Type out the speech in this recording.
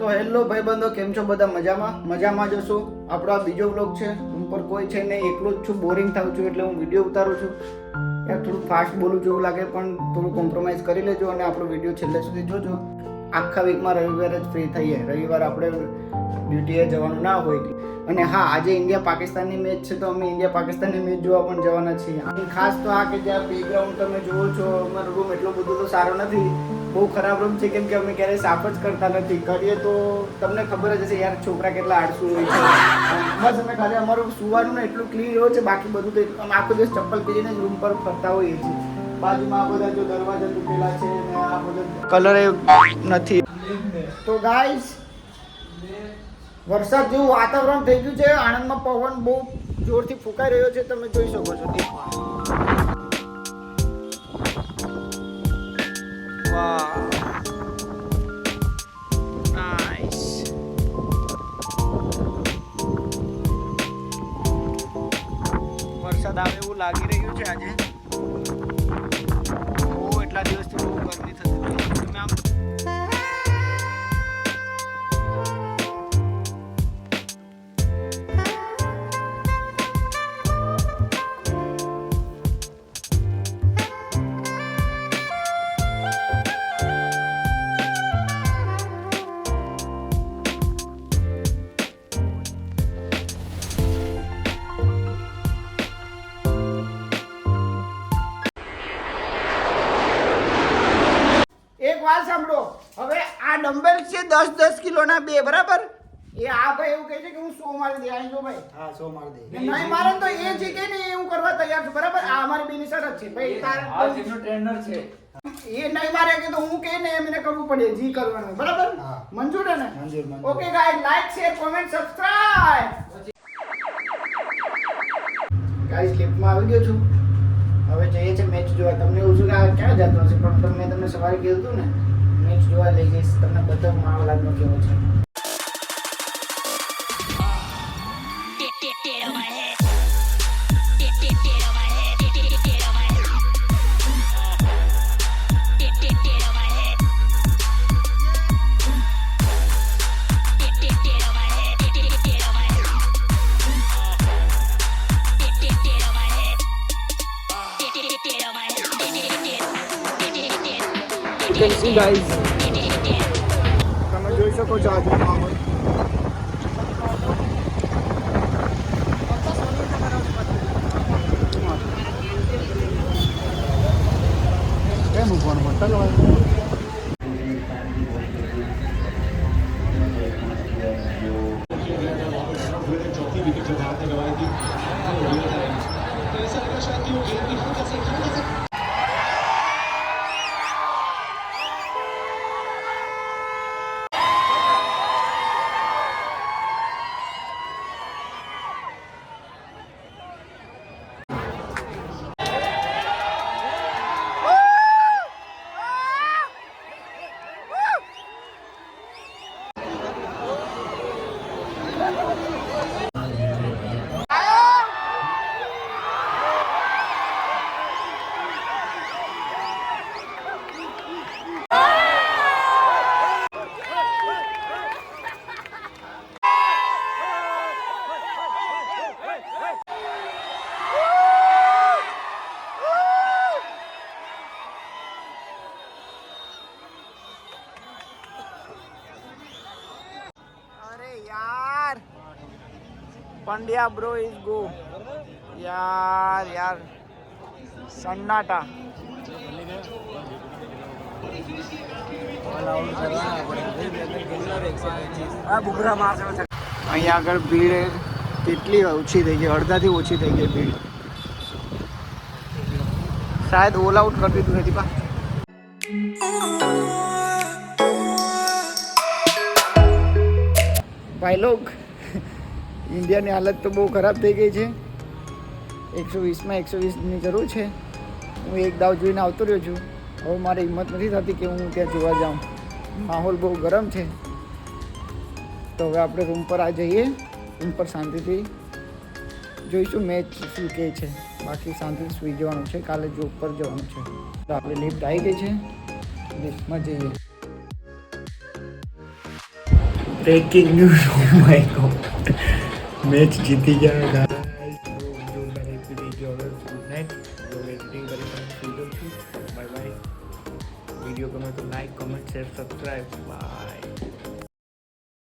તો હેલો ભાઈબંધો, કેમ છો બધા? મજામાં જશો. આપણો આ બીજો વ્લોગ છે. રૂમ પર કોઈ છે નહીં, એકલો જ છું, બોરિંગ થાઉં છું એટલે હું વિડીયો ઉતારું છું. યાર થોડું ફાસ્ટ બોલું છું એવું લાગે, પણ થોડું કોમ્પ્રોમાઇઝ કરી લેજો અને આપણો વિડીયો છેલ્લે સુધી જોજો. આખા વીકમાં રવિવારે જ ફ્રી થઈએ. રવિવાર આપણે ડ્યુટીએ જવાનું ના હોય. અને હા, આજે ઇન્ડિયા પાકિસ્તાનની મેચ છે, તો અમે ઇન્ડિયા પાકિસ્તાનની મેચ જોવા પણ જવાના છીએ. અને ખાસ તો આ કે જ્યાં બેકગ્રાઉન્ડ તમે જુઓ છો, અમારો રૂમ એટલો બધો તો સારો નથી, બહુ ખરાબ રૂમ છે, કેમ કે અમે ક્યારેય સાફ જ કરતા નથી. કરીએ તો તમને ખબર જ હશે યાર, છોકરા કેટલા આળસુ હોય છે. બસ અમે ખાલી અમારું સુવાનું ને એટલું ક્લીન રહ્યો છે, બાકી બધું તો અમે આખો દિવસ ચપ્પલ પહેરીને જ રૂમ પર ફરતા હોઈએ છીએ. બાજુમાં આ બધા જો દરવાજા તૂટેલા છે ને આ બધા કલર નથી. તો ગાઈસ, વરસાદ જેવું વાતાવરણ થઈ ગયું છે. આણંદમાં પવન બહુ જોરથી ફૂંકાઈ રહ્યો છે, તમે જોઈ શકો છો. વાહ, નાઈસ. વરસાદ આવે એવું લાગી રહ્યું છે આજે. બહુ એટલા દિવસથી બહુ ગરમી થતી હતી. તમે આમ એક વાત સાંભળો. હવે આ ડમ્બેલ છે 10-10 કિલોના બે, બરાબર? એ આ ભાઈ એવું કહે છે કે હું 100 મારી દે. આઈ જો ભાઈ, હા 100 માર દે. નહીં મારે તો એ જે કે ને હું કરવા તૈયાર છું, બરાબર? આ અમારી બેની શરત છે ભાઈ. આ જેનો ટ્રેનર છે. એ નહીં મારે કે તો હું કે ને એમ એને કરવું પડે, જી કરવાનું, બરાબર? હા. મંજૂર હે ને? મંજૂર. Okay guys, like, share, comment, subscribe. Guys, લિફ્ટમાં આવી ગયો છું. હવે જઈએ છે મેચ જોવા. તમને એવું શું કે આ ક્યાં જતો હશે, પણ મેં તમને સવારે કીધું હતું ને, મેચ જોવા લઈ જઈશ. તમને બધો માહોલ આજનો કેવો છે. ગાઈસ, તમે જોઈ શકો છો આજનો માહોલ. કેમ મૂકવાનું પડતા હોય? चौथी विकेट जो भारत ने गंवाई थी तो ऐसा लगा शायद कि वो गेंद भी हल्का से पंड्या ब्रो इज गो. यार सन्नाटा. અહીંયા આગળ ભીડ કેટલી ઓછી થઈ ગઈ, અડધાથી ઓછી થઈ ગઈ ભીડ. શાયદ ઓલ આઉટ કરી દીધું નથી પા. ભાઈ લોગ, ઇન્ડિયાની હાલત તો બહુ ખરાબ થઈ ગઈ છે. 120માં 120ની જરૂર છે. હું એક દાવ જોઈને આવતો રહ્યો છું. હવે મારી હિંમત નથી થતી કે હું ત્યાં જોવા જાઉં. માહોલ બહુ ગરમ છે. તો હવે આપણે રૂમ પર આ જઈએ. રૂમ પર શાંતિથી જોઈશું મેચ શું કહે છે. બાકી શાંતિથી સૂઈ જવાનું છે. કાલે જોબ પર જવાનું છે. તો આપણે લિફ્ટ આવી ગઈ છે, લિફ્ટમાં જઈએ. Breaking news oh my god match જીતી ગયા ગાઈસ જોરદાર હેપી થઈ ગયો હવે ગુડ નાઇટ જો એડિટિંગ કરી પણ સુઈ જાઉં છું બાય બાય વિડીયો ગમે તો like comment share subscribe by